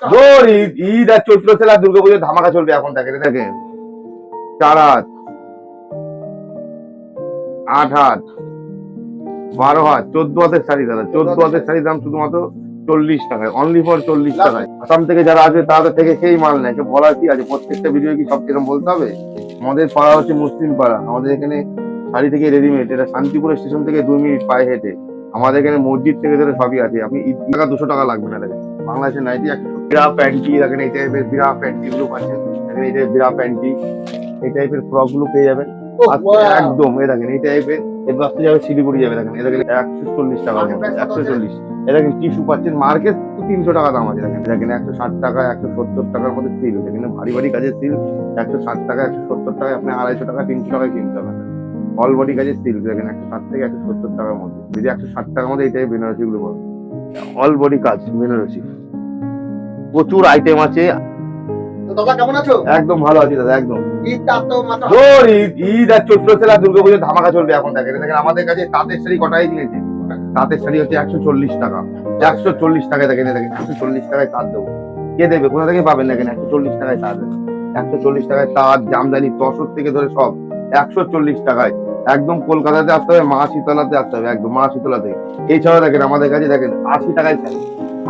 জোর ঈদ ঈদ আর চৈত্র সেল আর দুর্গাপুজোর ধামাকা চলবে এখন। দেখেন দেখেন 4 হাত, 8 হাত, 12 হাত, 14 হাতের শাড়ি দাদা। 14 হাতের শাড়ির দাম শুধুমাত্র 40 টাকায়, অনলি ফর 40 টাকায়। আসাম থেকে যারা আছে তাদের থেকে সেই মাল নেয়, বলার কি আছে? প্রত্যেকটা ভিডিও কি সব কিরকম বলতে হবে? আমাদের পাড়া হচ্ছে মুসলিম পাড়া। আমাদের এখানে শাড়ি থেকে রেডিমেড, এটা শান্তিপুর স্টেশন থেকে 2 মিনিট পায়ে হেঁটে। আমাদের এখানে মসজিদ থেকে ধরে সবই আছে। আপনি ঈদ টাকা 200 টাকা লাগবে না। দেখেন বাংলাদেশের নাইটি বিরা প্যান্টি, দেখেন এই টাইপের বিরা প্যান্টি গুলো পাচ্ছেন। দেখেন এই টাইপের বিরা প্যান্টি, এই টাইপের ফ্রক গুলো পেয়ে যাবেন একদম। এই দেখেন এই টাইপের, এর রাস্তা যাবে শিলিগুড়ি যাবে। দেখেন এটা 140 টাকার মধ্যে, 140। এটা দেখেন টিস্যু পাচ্ছেন, মার্কেট তো 300 টাকা দাম আছে। দেখেন দেখেন 160 টাকা, 170 টাকার মধ্যে সিল। দেখেন ভারী ভারী কাজের সিল 160 টাকা, 170 টাকায় আপনি 250 টাকা 300 টাকায় কিনতে হবে। অল বডি কাজের সিল্ক দেখেন 160 থেকে 170 টাকার মধ্যে। যদি 160 টাকার মধ্যে এই টাইপের বেনারসি গুলো পাবেন, অল বডি কাজ বেনারসি। প্রচুর আইটেম আছে। দাদা কেমন আছো? একদম ভালো আছি দাদা, একদম। জোর ঈদ ঈদ আর চৈত্র সেল আর দুর্গাপুজোর ধামাকা চলবে এখন। দেখেন দেখেন আমাদের কাছে তাঁতের শাড়ি কটাই কিনেছে। তাঁতের শাড়ি হচ্ছে 140 টাকা, 140 টাকায়। দেখেন দেখেন 140 টাকায় তাঁত দেবো। কে দেবে? কোথা থেকে পাবেন? দেখেন 140 টাকায় তাঁত, 140 টাকায় তাঁত, জামদানি, তসর থেকে ধরে সব 140 টাকায়। একদম কলকাতাতে আসতে হবে, মা শীতলাতে আসতে হবে, একদম মা শীতলাতে। এছাড়া দেখেন আমাদের কাছে দেখেন 80 টাকায় শাড়ি,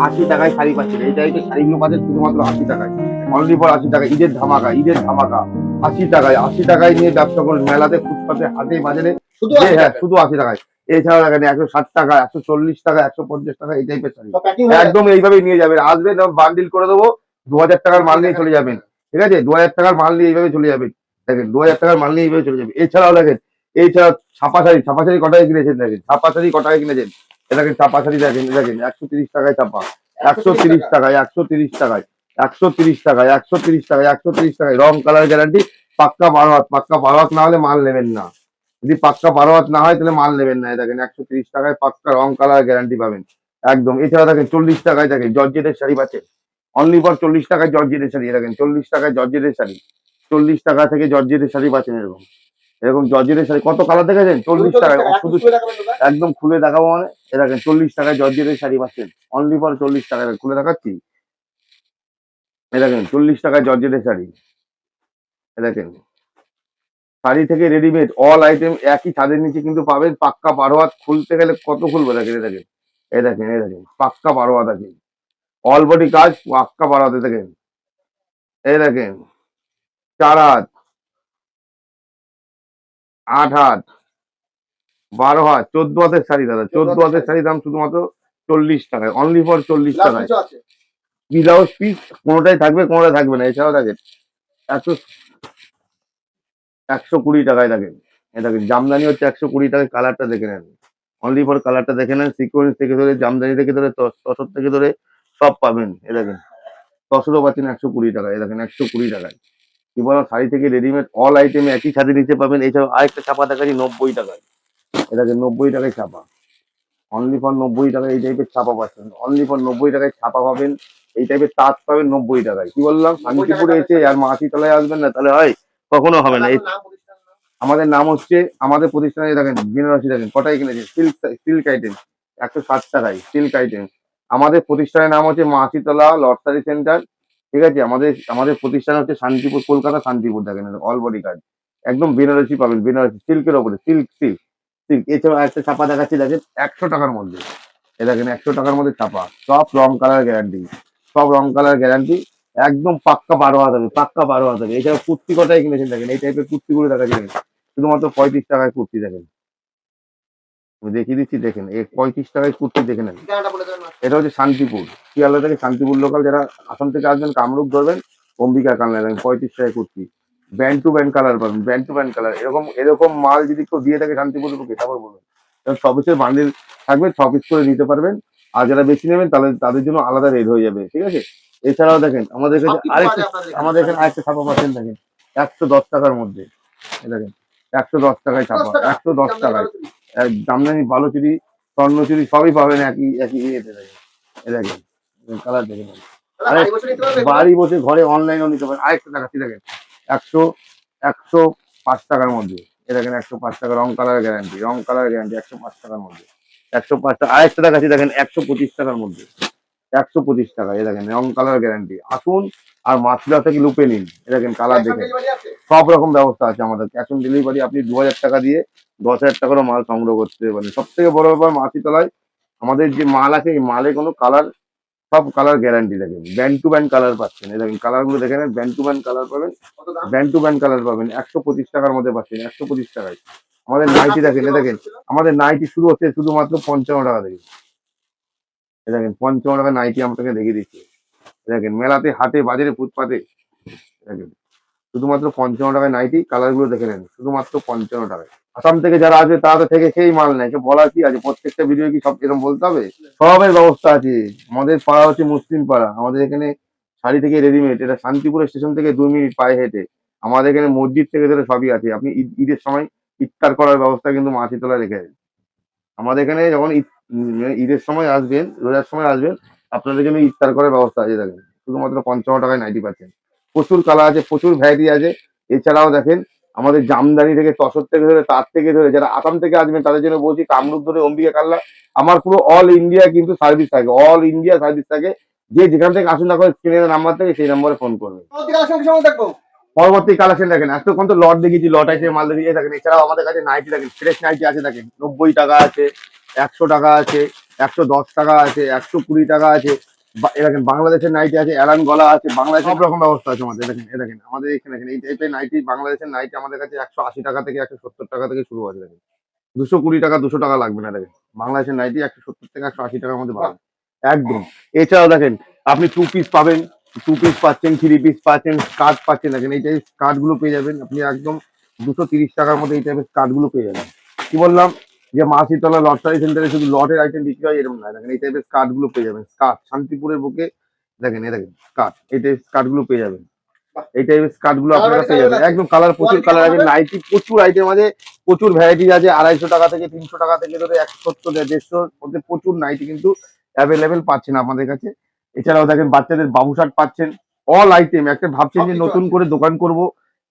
80 টাকায় শাড়ি পাচ্ছেন। এই টাইপের শাড়িগুলো পাচ্ছেন শুধুমাত্র 80 টাকায়, অনলি ফর 80 টাকা। ঈদের ধামাকা, ঈদের ধামাকা। 80 টাকায়, 80 টাকায় নিয়ে ব্যবসা করুন, মেলাতে, ফুটপাতে, হাটে, বাজারে। হ্যাঁ শুধু 80 টাকায়। এছাড়া দেখেন 160 টাকা, 140 টাকা, 150 টাকা এই টাইপের শাড়ি একদম এইভাবেই নিয়ে যাবেন। আসবেন বান্ডিল করে দেবো, 2000 টাকার মাল নিয়ে চলে যাবেন। ঠিক আছে, 2000 টাকার মাল নিয়ে এইভাবে চলে যাবেন। দেখেন 2000 টাকার মাল নিয়ে এইভাবে চলে যাবে। এছাড়াও দেখেন, এছাড়া ছাপা শাড়ি, ছাপা শাড়ি কটায় কিনেছেন? দেখেন ছাপা শাড়ি কটায় কিনেছেন? এ দেখেন ছাপা শাড়ি দেখেন, দেখেন 130 টাকায় ছাপা, 130 টাকায়, 130 টাকায়, 130 টাকায়, 130 টাকায়, 130 টাকায়। রং কালার গ্যারান্টি, পাক্কা 12 হাত। পাক্কা 12 হাত না হলে মাল নেবেন না। যদি পাক্কা 12 হাত না হয় তাহলে মাল নেবেন না। দেখেন 130 টাকায় পাক্কা রং কালার গ্যারান্টি পাবেন একদম। এছাড়া দেখেন 40 টাকায় দেখেন জর্জেটের শাড়ি পাচ্ছেন, অনলি ফর 40 টাকায় জর্জেটের শাড়ি। দেখেন 40 টাকায় জর্জেটের শাড়ি, 40 টাকা থেকে জর্জেটের শাড়ি পাচ্ছেন এরকম। এরকম জর্জেটের শাড়ি কত কালার দেখেছেন? 40 টাকায় শুধু, একদম খুলে দেখাবো মানে। এ দেখেন 40 টাকায় জর্জেটের শাড়ি পাচ্ছেন, অনলি ফর 40 টাকায়। খুলে দেখাচ্ছি, এ দেখেন 40 টাকায় জর্জেটের শাড়ি। এ দেখেন শাড়ি থেকে রেডিমেড অল আইটেম একই ছাদের নিচে কিন্তু পাবেন। পাক্কা 12 হাত, খুলতে গেলে কত খুলবো? দেখেন এ দেখেন, এ দেখেন, এ দেখেন পাক্কা 12 হাত আছে, অল বডি কাজ, পাক্কা 12 হাতে। দেখেন এই দেখেন 4 হাত, 8 হাত, 12 হাত, 14 হাতের শাড়ি দাদা। 14 হাতের শাড়ির দাম শুধুমাত্র 40 টাকায়, অনলি ফর 40 টাকায়। ব্লাউজ পিস কোনোটাই থাকবে, কোনোটাই থাকবে না। এছাড়াও দেখেন একশো 120 টাকায় দেখেন, এ দেখেন জামদানি হচ্ছে 120 টাকায়। কালারটা দেখে নেন, অনলি ফর কালারটা দেখে নেন। সিকোয়েন্স থেকে ধরে, জামদানি থেকে ধরে, তসর থেকে ধরে সব পাবেন। এ দেখেন তসরও পাচ্ছেন 120 টাকায়। এ দেখেন 120 টাকায়। কি বলো, শাড়ি থেকে রেডিমেড অল আইটেম একই ছাদে নিতে পাবেন। এছাড়াও আরেকটা ছাপা দেখাচ্ছি 90 টাকায়। এ দেখেন 90 টাকায় ছাপা, অনলি ফর 90 টাকায় এই টাইপের ছাপা পাচ্ছেন। অনলি ফর 90 টাকায় ছাপা পাবেন, এই টাইপের তাঁত পাবেন 90 টাকায়। কি বললাম, শান্তিপুরে এসে আর মাছিতলায় আসবেন না তাহলে হয়? কখনো হবে না। আমাদের নাম হচ্ছে, আমাদের প্রতিষ্ঠানে দেখেন বেনারসি দেখেন কটাই কিনেছে, সিল্ক, সিল্ক আইটেম 160 টাকায়, সিল্ক আইটেম। আমাদের প্রতিষ্ঠানের নাম হচ্ছে মাছিতলা লটারি সেন্টার। ঠিক আছে, আমাদের আমাদের প্রতিষ্ঠান হচ্ছে শান্তিপুর, কলকাতা শান্তিপুর। দেখেন অল বডি কাজ, একদম বেনারসি পাবেন, বেনারসি সিল্কের ওপরে, সিল্ক সিল্ক সিল্ক। এছাড়া একটা ছাপা দেখাচ্ছি দেখেন 100 টাকার মধ্যে। এ দেখেন 100 টাকার মধ্যে ছাপা, সব রং কালার গ্যারান্টি, সব রং কালার গ্যারান্টি। একদম পাক্কা 12 হাত হবে, পাক্কা 12 হাত হবে। এছাড়া কুর্তি কটাই কিনেছেন? দেখেন এই টাইপের কুর্তি গুলো দেখা যায় শুধুমাত্র 35 টাকায় কুর্তি। দেখেন আমি দেখিয়ে দিচ্ছি, দেখেন এই 35 টাকায় কুর্তি দেখে নেন। এটা হচ্ছে শান্তিপুর, শিয়ালদা থেকে শান্তিপুর লোকাল যারা আসাম থেকে আসবেন, কামরূপ ধরবেন, অম্বিকা কালার। দেখেন 35 টাকায় kurti, band to band colour পাবেন, ব্যান্ড টু ব্যান্ড কালার। এরকম এরকম মাল যদি কেউ দিয়ে থাকে শান্তিপুরের বুকে, তারপর বলুন। ছ পিসের বান্ডিল থাকবে, 6 পিস করে নিতে পারবেন। আর যারা বেশি নেবেন তাহলে তাদের জন্য আলাদা রেট হয়ে যাবে। ঠিক আছে, এছাড়াও দেখেন আমাদের কাছে আরেকটা, আমাদের এখানে আরেকটা ছাপা পাচ্ছেন দেখেন 110 টাকার মধ্যে। এই দেখেন 110 টাকায় ছাপা, 110 টাকায়। জামদানি, বালুচুরি, স্বর্ণচুরি সবই পাবেন একই একই ইয়েতে। দেখেন এ দেখেন কালার দেখে নেন। আরে বাড়ি বসে ঘরে অনলাইনেও নিতে পারেন। আরেকটা দেখাচ্ছি দেখেন 100 105 টাকার মধ্যে। এ দেখেন 105 টাকা, রং কালার গ্যারান্টি, রং কালার গ্যারান্টি 105 টাকার মধ্যে, 105 টাকা। আরেকটা দেখাচ্ছি দেখেন 125 টাকার মধ্যে। 125 টাকা। এ দেখেন রং কালার গ্যারান্টি। আসুন আর মাছটা থেকে লুপে নিন। এ দেখেন কালার দেখেন। সব রকম ব্যবস্থা আছে আমাদের। ক্যাশ অন ডেলিভারি আপনি 2000 টাকা দিয়ে 10,000 টাকারও মাল সংগ্রহ করতে পারেন। সব থেকে বড় ব্যাপার মাছি তলায় আমাদের যে মাল আছে এই মালে কোনো কালার, সব কালার গ্যারান্টি দেখেন। ব্যান্ড টু ব্যান্ড কালার পাচ্ছেন। এই দেখেন কালার গুলো দেখে নেন, ব্যান্ড টু ব্যান্ড কালার পাবেন। ব্যান্ড টু ব্যান্ড কালার পাবেন 125 টাকার মধ্যে পাচ্ছেন, 125 টাকায়। আমাদের নাইটি দেখেন, এ দেখেন আমাদের নাইটি শুরু হচ্ছে শুধুমাত্র 55 টাকা থেকে। এ দেখেন 55 টাকা নাইটি আপনাকে দেখিয়ে দিচ্ছি। দেখেন মেলাতে, হাটে, বাজারে, ফুটপাতে দেখেন শুধুমাত্র 55 টাকায় নাইটি। কালার গুলো দেখে নেন, শুধুমাত্র 55 টাকায়। আসাম থেকে যারা আসবে তারা থেকে সেই মাল নেয়, বলার কি আছে? প্রত্যেকটা ভিডিও কি সব এরকম বলতে হবে? সবের ব্যবস্থা আছে। আমাদের পাড়া হচ্ছে মুসলিম পাড়া। আমাদের এখানে শাড়ি থেকে রেডিমেড, এটা শান্তিপুর স্টেশন থেকে 2 মিনিট পায়ে হেঁটে। আমাদের এখানে মসজিদ থেকে ধরে সবই আছে। আপনি ঈদের সময় ইফতার করার ব্যবস্থা কিন্তু মাছিতলা রেখে আছে। আমাদের এখানে যখন ঈদের সময় আসবেন, রোজার সময় আসবেন, আপনাদের জন্য ইফতার করার ব্যবস্থা আছে। দেখেন শুধুমাত্র 55 টাকায় নাইটি পাচ্ছেন। প্রচুর কালার আছে, প্রচুর ভ্যারাইটি আছে। এছাড়াও দেখেন আমাদের জামদানি থেকে, তসর থেকে ধরে, তার থেকে ধরে, যারা আসাম থেকে আসবেন তাদের জন্য বলছি কামরূপ ধরে অম্বিকা কাল্লা, আমার পুরো অল ইন্ডিয়া কিন্তু সার্ভিস থাকে, অল ইন্ডিয়া সার্ভিস থাকে। যে যেখান থেকে আসুন না করে স্ক্রিনের নাম্বার থেকে সেই নম্বরে ফোন করবেন। পরবর্তী কালেকশন দেখেন, এতক্ষণ তো লট দেখিয়েছি, লট আছে মাল দেখিয়ে থাকেন। এছাড়াও আমাদের কাছে নাইটি দেখেন, ফ্রেশ নাইটি আছে দেখেন। 90 টাকা আছে, 100 টাকা আছে, 110 টাকা আছে, 120 টাকা আছে। এ দেখেন বাংলাদেশের নাইটি আছে, অ্যালান গলা আছে, বাংলাদেশ সব রকম ব্যবস্থা আছে আমাদের। দেখেন এ দেখেন আমাদের এখানে দেখেন এই টাইপের নাইটি, বাংলাদেশের নাইটি আমাদের কাছে 180 টাকা থেকে 170 টাকা থেকে শুরু আছে। দেখেন 220 টাকা, 200 টাকা লাগবে না। দেখেন বাংলাদেশের নাইটি 170 থেকে 180 টাকার মধ্যে পাবেন একদম। এছাড়াও দেখেন আপনি 2 পিস পাবেন, 2 পিস পাচ্ছেন, 3 পিস পাচ্ছেন, স্কার্ট পাচ্ছেন। দেখেন এই টাইপের স্কার্ট গুলো পেয়ে যাবেন আপনি একদম 230 টাকার মধ্যে। এই টাইপের স্কার্ট গুলো পেয়ে যাবেন। কি বললাম যে মাছিতলা লটারি সেন্টারে শুধু লটের আইটেম বিক্রি হয় এরকম নয়। দেখেন এই টাইপের স্কার্ট গুলো পেয়ে যাবেন। স্কার্ট শান্তিপুরের বুকে দেখেন, এ দেখেন স্কার্ট, এই টাইপের স্কার্ট গুলো পেয়ে যাবেন। এই টাইপের স্কার্ট গুলো আপনারা পেয়ে যাবেন একদম। কালার, প্রচুর কালার আছে। নাইটি প্রচুর আইটেম আছে, প্রচুর ভ্যারাইটি আছে। 250 টাকা থেকে, 300 টাকা থেকে ধরে 170, 150 মধ্যে প্রচুর নাইটি কিন্তু অ্যাভেলেবেল পাচ্ছেন আমাদের কাছে। এছাড়াও দেখেন বাচ্চাদের বাবু শার্ট পাচ্ছেন, অল আইটেম। একটা ভাবছেন যে নতুন করে দোকান করব,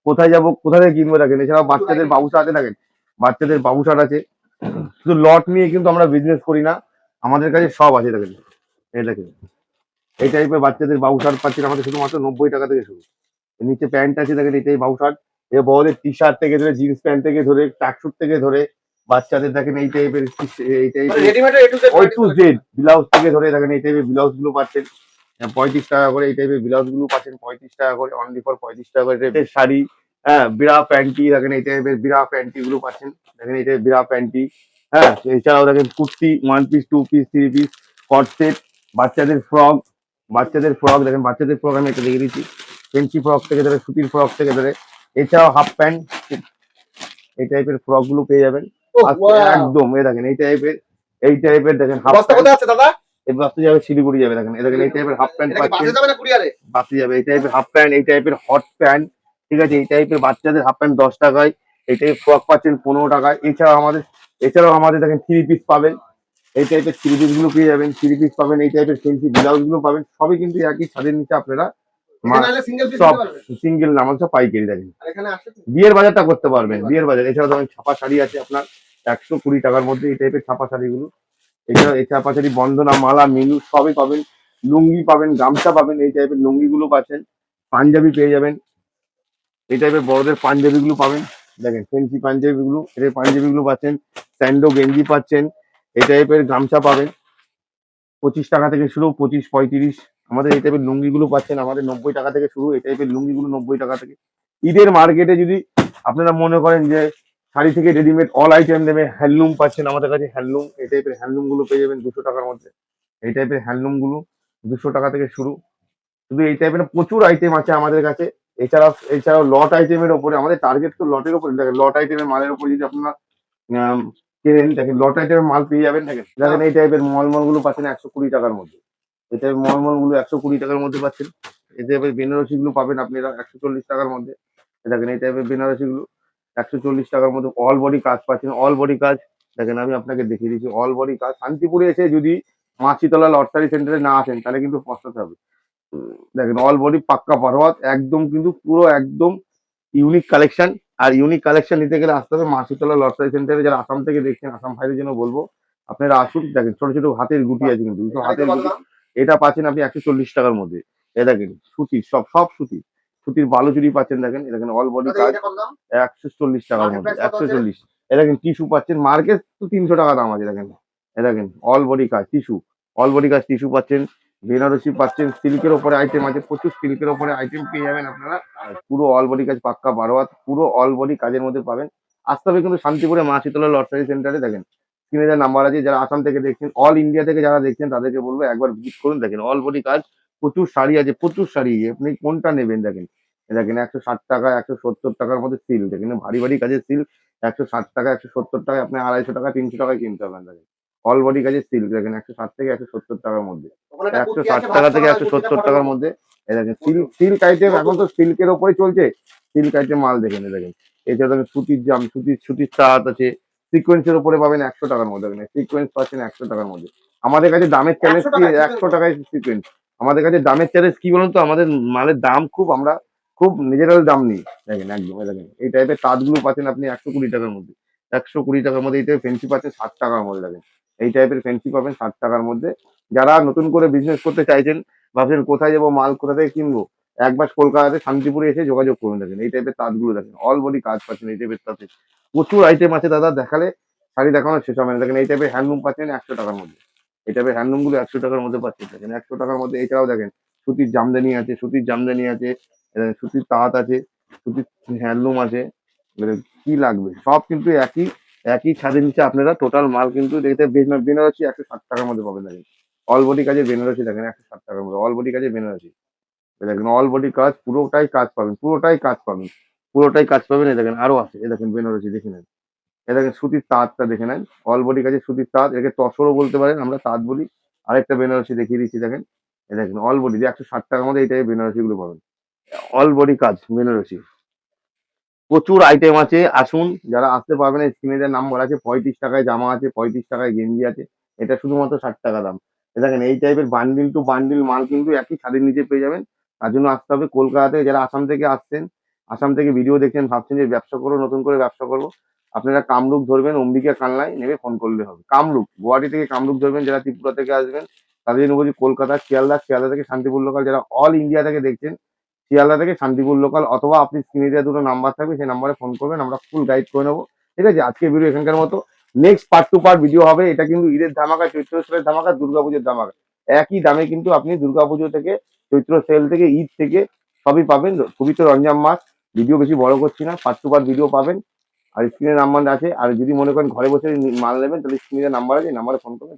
কোথায় যাব, কোথা থেকে কিনবো, দেখেন এছাড়াও বাচ্চাদের বাবু শার্ট আছে। দেখেন বাচ্চাদের বাবু শার্ট আছে। শুধু লট নিয়ে কিন্তু আমরা বিজনেস করি না, আমাদের কাছে সব আছে। দেখেন এই দেখেন এই টাইপের বাচ্চাদের বাবু শার্ট পাচ্ছেন আমাদের শুধুমাত্র 90 টাকা থেকে শুরু। নিচে প্যান্ট আছে দেখেন, এটাই বাবু শার্ট। এ বড়দের টি শার্ট থেকে ধরে, জিন্স প্যান্ট থেকে ধরে, ট্র্যাকস্যুট থেকে ধরে, বাচ্চাদের দেখেন এই টাইপের, এই টাইপের ওই টু জেড ব্লাউজ থেকে ধরে। দেখেন এই টাইপের ব্লাউজ গুলো পাচ্ছেন 35 টাকা করে। এই টাইপের ব্লাউজ গুলো পাচ্ছেন 35 টাকা করে, অনলি ফর 35 টাকা করে। টাইপের শাড়ি, হ্যাঁ, বিরা প্যান্টি দেখেন এই টাইপের বিরা প্যান্টি গুলো পাচ্ছেন। দেখেন এই টাইপের বিরা প্যান্টি। হ্যাঁ, এছাড়াও দেখেন কুর্তি 1 পিস, 2 পিস, 3 পিস, কট সেট, বাচ্চাদের ফ্রক, বাচ্চাদের ফ্রক দেখেন, বাচ্চাদের ফ্রক আমি একটা দেখিয়ে দিচ্ছি। ফেন্সি ফ্রক থেকে ধরে, সুতির ফ্রক থেকে ধরে, এছাড়াও হাফ প্যান্ট, এই টাইপের ফ্রক গুলো পেয়ে যাবেন একদম। এই দেখেন এই টাইপের দেখেন হাফ প্যান্ট আছে দাদা। এই বাসে যাবে শিলিগুড়ি যাবে। দেখেন এই দেখেন এই টাইপের হাফ প্যান্ট পাচ্ছেন, বাসে যাবে। এই টাইপের হাফ প্যান্ট, এই টাইপের হট প্যান্ট, ঠিক আছে। এই টাইপের বাচ্চাদের হাফ প্যান্ট 10 টাকায়। এই টাইপের ফ্রক পাচ্ছেন 15 টাকায়। এছাড়াও আমাদের দেখেন 3 পিস পাবেন। এই টাইপের 3 পিস গুলো পেয়ে যাবেন, 3 পিস পাবেন। এই টাইপের ফেন্সি ব্লাউজ গুলো পাবেন। সবই কিন্তু একই ছাদের নিচে আপনারা সব সিঙ্গেল নাম সব পাইকারি। দেখেন বিয়ের বাজারটা করতে পারবেন, বিয়ের বাজার। এছাড়া ধরেন ছাপা শাড়ি আছে আপনার 120 টাকার মধ্যে। এই টাইপের ছাপা শাড়িগুলো, এছাড়া এই ছাপা শাড়ি, বন্দনা, মালা, মিনু সবই পাবেন। লুঙ্গি পাবেন, গামছা পাবেন। এই টাইপের লুঙ্গি গুলো পাচ্ছেন। পাঞ্জাবি পেয়ে যাবেন, এই টাইপের বড়দের পাঞ্জাবি গুলো পাবেন। দেখেন ফেন্সি পাঞ্জাবি গুলো, এর পাঞ্জাবি গুলো পাচ্ছেন। স্যান্ডো গেঞ্জি পাচ্ছেন। এই টাইপের গামছা পাবেন 25 টাকা থেকে শুরু, 25, 35। আমাদের এই টাইপের লুঙ্গি গুলো পাচ্ছেন আমাদের 90 টাকা থেকে শুরু। এই টাইপের লুঙ্গি গুলো 90 টাকা থেকে। ঈদের মার্কেটে যদি আপনারা মনে করেন যে শাড়ি থেকে রেডিমেড অল আইটেম নেবে, হ্যান্ডলুম পাচ্ছেন আমাদের কাছে। হ্যান্ডলুম, এই টাইপের হ্যান্ডলুম গুলো পেয়ে যাবেন 200 টাকার মধ্যে। এই টাইপের হ্যান্ডলুম গুলো 200 টাকা থেকে শুরু। শুধু এই টাইপের প্রচুর আইটেম আছে আমাদের কাছে। এছাড়াও লট আইটেমের ওপরে আমাদের টার্গেট তো লটের ওপরে। দেখেন লট আইটেমের মালের উপর যদি আপনারা আম, কেনেন, দেখেন লট আইটেমের মাল পেয়ে যাবেন। দেখেন এই টাইপের মলমল গুলো পাচ্ছেন 120 টাকার মধ্যে। এই টাইপের মলমল গুলো 120 টাকার মধ্যে পাচ্ছেন। এই টাইপের বেনারসি গুলো পাবেন আপনারা 140 টাকার মধ্যে। দেখেন এই টাইপের বেনারসি গুলো 140 টাকার মধ্যে। অল বডি কাজ পাচ্ছেন, অল বডি কাজ। দেখেন আমি আপনাকে দেখিয়ে দিচ্ছি অল বডি কাজ। শান্তিপুরে এসে যদি মাছিতলা লটারি সেন্টারে না আসেন তাহলে কিন্তু পস্তাতে হবে। দেখেন অল বডি পাক্কা পারওয়াত একদম, কিন্তু পুরো একদম ইউনিক কালেকশন। আর ইউনিক কালেকশন নিতে গেলে আসতে হবে মাছিতলা লটারি সেন্টারে। যারা আসাম থেকে দেখছেন, আসাম ভাইদের জন্য বলবো আপনারা আসুন। দেখেন ছোট ছোট হাতের গুটি আছে, কিন্তু দুটো হাতের গুটি। এটা পাচ্ছেন আপনি 140 টাকার মধ্যে। এ দেখেন সুতির, সব সব সুতির, সুতির বালুচুরি পাচ্ছেন, দেখেন এ দেখেন অল বডি কাজ 140 টাকার মধ্যে, 140। এ দেখেন টিস্যু পাচ্ছেন, মার্কেট তো 300 টাকা দাম আছে, দেখেন এ দেখেন অল বডি কাজ টিস্যু, অল বডি কাজ টিস্যু পাচ্ছেন, বেনারসি পাচ্ছেন, সিল্কের ওপরে আইটেম আছে, প্রচুর সিল্কের ওপরে আইটেম পেয়ে যাবেন আপনারা। আর পুরো অল বডি কাজ পাক্কা 12 হাত, পুরো অল বডি কাজের মধ্যে পাবেন। আসতে হবে কিন্তু শান্তিপুরে মা শীতলা লটারি সেন্টারে, দেখেন স্ক্রিনে যা নাম্বার আছে, যারা আসাম থেকে দেখছেন, অল ইন্ডিয়া থেকে যারা দেখছেন তাদেরকে বলবো একবার ভিজিট করুন। দেখেন অল বডি কাজ, প্রচুর শাড়ি আছে, প্রচুর শাড়ি, আপনি কোনটা নেবেন দেখেন। এ দেখেন 160 টাকা, 170 টাকার মধ্যে সিল, দেখেন ভারী ভারী কাজের সিল 160 টাকা, 170 টাকায় আপনি 250 টাকা 300 টাকায় কিনতে পারবেন। দেখেন অল বডি কাজের সিল্ক, দেখেন 160 থেকে 170 টাকার মধ্যে, 160 টাকা থেকে 170 টাকার মধ্যে। এই দেখেন সিল্ক, সিল্ক আইটেম, এখন তো সিল্কের ওপরে চলছে, সিল্ক আইটেম মাল দেখেন। এই দেখেন এছাড়া দেখেন সুতির জাম, সুতির সুতির চাঁদ আছে, সিকোয়েন্সের উপরে পাবেন 100 টাকার মধ্যে, দেখেন সিকোয়েন্স পাচ্ছেন 100 টাকার মধ্যে। আমাদের কাছে দামের চ্যালেঞ্জ কি, 100 টাকায় সিকোয়েন্স। আমাদের কাছে দামের চ্যালেঞ্জ কি বলুন তো, আমাদের মালের দাম খুব, আমরা খুব নিজেরাল দাম নিই। দেখেন একদম এই দেখেন এই টাইপের তাঁতগুলো পাচ্ছেন আপনি 120 টাকার মধ্যে, 120 টাকার মধ্যে। এই টাইপের ফেন্সি পাচ্ছেন 60 টাকার মধ্যে, দেখেন এই টাইপের ফেন্সি পাবেন 60 টাকার মধ্যে। যারা নতুন করে বিজনেস করতে চাইছেন, ভাবছেন কোথায় যাবো, মাল কোথা থেকে কিনবো, একবার কলকাতাতে শান্তিপুরে এসে যোগাযোগ করুন। দেখেন এই টাইপের তাঁতগুলো, দেখেন অল বডি কাজ পাচ্ছেন এই টাইপের তাঁতে, প্রচুর আইটেম আছে দাদা, দেখালে শাড়ি দেখানো শেষ হবে না। দেখেন এই টাইপের হ্যান্ডলুম পাচ্ছেন 100 টাকার মধ্যে, এই টাইপের হ্যান্ডলুম গুলো 100 টাকার মধ্যে পাচ্ছেন, দেখেন 100 টাকার মধ্যে। এছাড়াও দেখেন সুতির জামদানি আছে, সুতির জামদানি আছে, সুতির তাঁত আছে, সুতির হ্যান্ডলুম আছে, মানে কি লাগবে সব কিন্তু একই, একই ছাদের নিচে আপনারা টোটাল মাল কিন্তু দেখতে। বেনারসি 160 টাকার মধ্যে পাবেন, দেখেন অল বডি কাজের বেনারসি, দেখেন 160 টাকার মধ্যে অল বডি কাজের বেনারসি। এই দেখেন অল বডি কাজ, পুরোটাই কাজ পাবেন, পুরোটাই কাজ পাবেন, পুরোটাই কাজ পাবেন। এই দেখেন আরো আছে, এই দেখেন বেনারসি দেখে নেন, এই দেখেন সুতির তাঁতটা দেখে নেন, অল বডি কাজের সুতির তাঁত, একে তসরও বলতে পারেন, আমরা তাঁত বলি। আরেকটা বেনারসি দেখিয়ে দিচ্ছি, দেখেন এই দেখেন অল বডি 160 টাকার মধ্যে এই টাইপের বেনারসি গুলো পাবেন, অল বডি কাজ বেনারসি। প্রচুর আইটেম আছে, আসুন, যারা আসতে পারবেন স্ক্রিনে যে নাম্বার আছে, 35 টাকায় জামা আছে, 35 টাকায় গেঞ্জি আছে, এটা শুধুমাত্র 60 টাকা দাম। এ দেখেন এই টাইপের বান্ডিল টু বান্ডিল মাল কিন্তু একই ছাদের নিচে পেয়ে যাবেন। তার জন্য আসতে হবে কলকাতাতে। যারা আসাম থেকে আসছেন, আসাম থেকে ভিডিও দেখছেন, ভাবছেন যে ব্যবসা করবো, নতুন করে ব্যবসা করবো, আপনারা কামরূপ ধরবেন, অম্বিকা কানলায় নেমে ফোন করলে হবে। কামরূপ, গুয়াহাটি থেকে কামরূপ ধরবেন, যারা ত্রিপুরা থেকে আসবেন তাদের জন্য বলছি কলকাতা, শিয়ালদা, শিয়ালদা থেকে শান্তিপুর লোকাল, যারা অল ইন্ডিয়া থেকে দেখছেন শিয়ালদা থেকে শান্তিপুর লোকাল, অথবা আপনি স্ক্রিনে দেওয়া দুটো নাম্বার থাকবে, সেই নাম্বারে ফোন করবেন, আমরা ফুল গাইড করে নেবো। ঠিক আছে, আজকের ভিডিও এখানকার মতো। Next part two part video হবে। এটা কিন্তু ঈদের ধামাকা, চৈত্র সেলের ধামাকা, দুর্গাপুজোর ধামাকা। একই দামে কিন্তু আপনি দুর্গাপুজো থেকে, চৈত্র সেল থেকে, ঈদ থেকে সবই পাবেন। পবিত্র রমজান মাস, ভিডিও বেশি বড় করছি না, পার্ট টু পার্ট ভিডিও পাবেন। আর স্ক্রিনে নাম্বার আছে, আর যদি মনে করেন ঘরে বসে মাল নেবেন, তাহলে স্ক্রিনে নাম্বার আছে, এই নাম্বারে ফোন করবেন।